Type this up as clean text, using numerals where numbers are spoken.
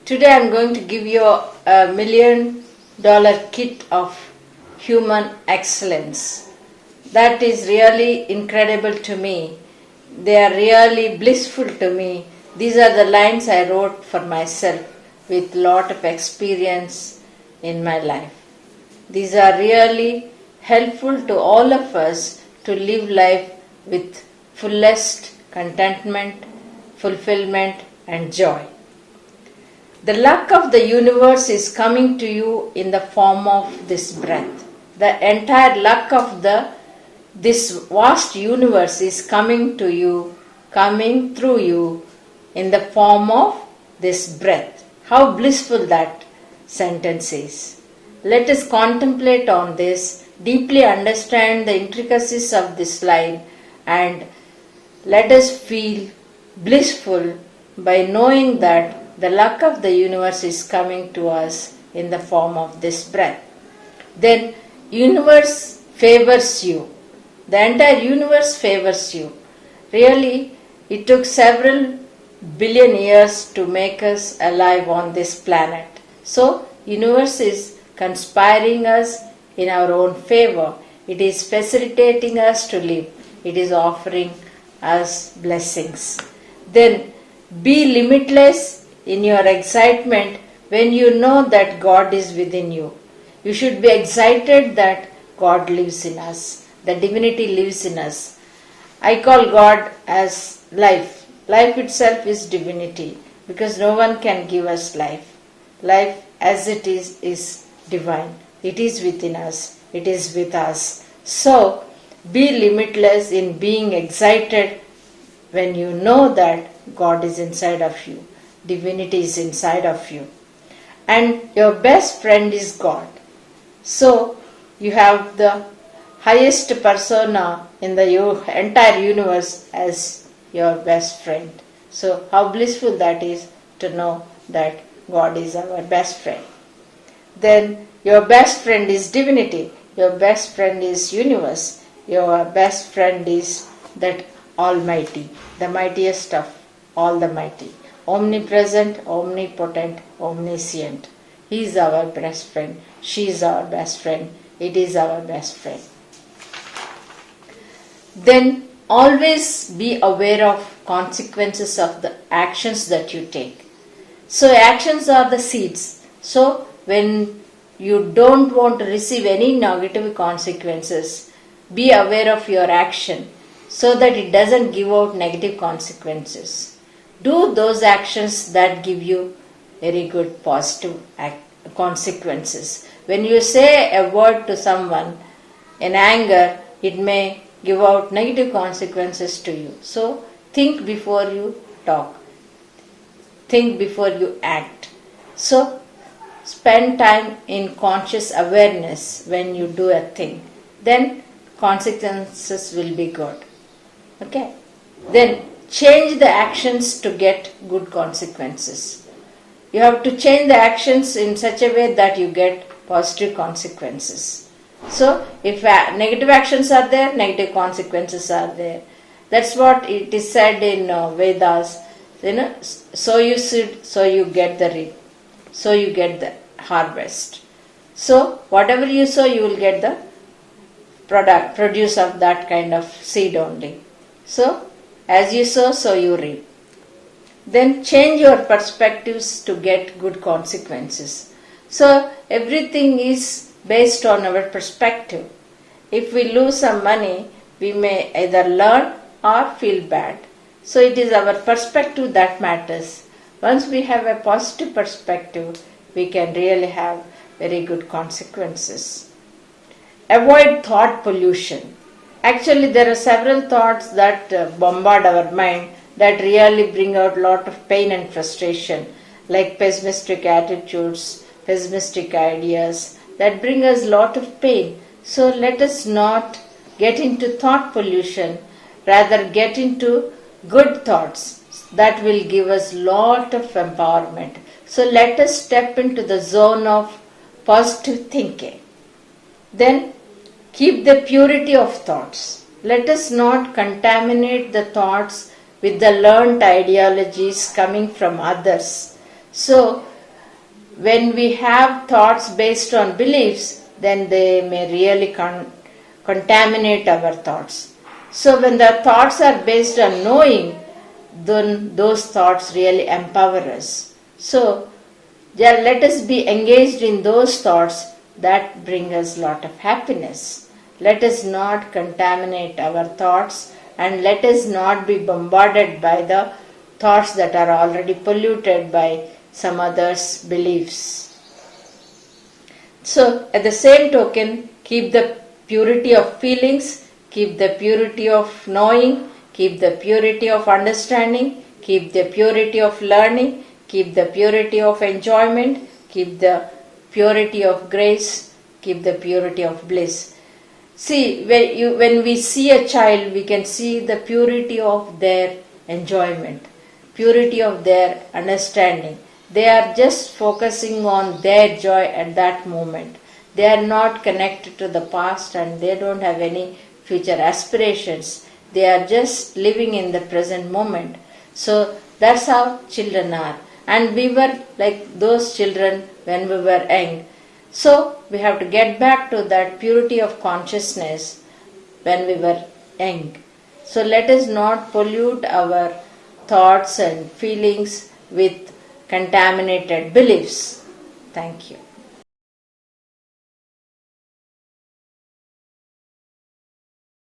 Today I am going to give you $1 million kit of human excellence. That is really incredible to me. They are really blissful to me. These are the lines I wrote for myself with lot of experience in my life. These are really helpful to all of us to live life with fullest contentment, fulfillment and joy. The luck of the universe is coming to you in the form of this breath. The entire luck of this vast universe is coming to you, coming through you in the form of this breath. How blissful that sentence is. Let us contemplate on this, deeply understand the intricacies of this line, and let us feel blissful by knowing that the luck of the universe is coming to us in the form of this breath. Then universe favors you. The entire universe favors you. Really, it took several billion years to make us alive on this planet. So, universe is conspiring us in our own favor. It is facilitating us to live. It is offering us blessings. Then be limitless in your excitement when you know that God is within you. You should be excited that God lives in us. The divinity lives in us. I call God as life. Life itself is divinity because no one can give us life. Life as it is divine. It is within us. It is with us. So, be limitless in being excited when you know that God is inside of you. Divinity is inside of you. And your best friend is God. So, you have the highest persona in the entire universe as your best friend. So, how blissful that is to know that God is our best friend. Then, your best friend is divinity. Your best friend is universe. Your best friend is that Almighty, the mightiest of all the mighty. Omnipresent, omnipotent, omniscient. He is our best friend. She is our best friend. It is our best friend. Then always be aware of consequences of the actions that you take. So actions are the seeds. So when you don't want to receive any negative consequences, be aware of your action so that it doesn't give out negative consequences. Do those actions that give you very good positive consequences. When you say a word to someone in anger, it may give out negative consequences to you. So think before you talk. Think before you act. So spend time in conscious awareness when you do a thing. Then consequences will be good. Okay? Then change the actions to get good consequences. You have to change the actions in such a way that you get positive consequences. So, if negative actions are there, negative consequences are there. That's what it is said in Vedas. So you seed, so you get the reap. So you get the harvest. So, whatever you sow, you will get the produce of that kind of seed only. So, as you sow, so you reap. Then change your perspectives to get good consequences. So everything is based on our perspective. If we lose some money, we may either learn or feel bad. So it is our perspective that matters. Once we have a positive perspective, we can really have very good consequences. Avoid thought pollution. Actually, there are several thoughts that bombard our mind that really bring out a lot of pain and frustration, like pessimistic attitudes, pessimistic ideas that bring us a lot of pain. So let us not get into thought pollution, rather get into good thoughts that will give us a lot of empowerment. So let us step into the zone of positive thinking. Then keep the purity of thoughts. Let us not contaminate the thoughts with the learned ideologies coming from others. So When we have thoughts based on beliefs, then they may really contaminate our thoughts. So when the thoughts are based on knowing, then those thoughts really empower us. So let us be engaged in those thoughts that bring us lot of happiness. Let us not contaminate our thoughts, and let us not be bombarded by the thoughts that are already polluted by some others' beliefs. So at the same token, keep the purity of feelings, keep the purity of knowing, keep the purity of understanding, keep the purity of learning, keep the purity of enjoyment, keep the purity of grace, keep the purity of bliss. See, when we see a child, we can see the purity of their enjoyment, purity of their understanding. They are just focusing on their joy at that moment. They are not connected to the past and they don't have any future aspirations. They are just living in the present moment. So that's how children are. And we were like those children when we were young. So we have to get back to that purity of consciousness when we were young. So let us not pollute our thoughts and feelings with contaminated beliefs. Thank you.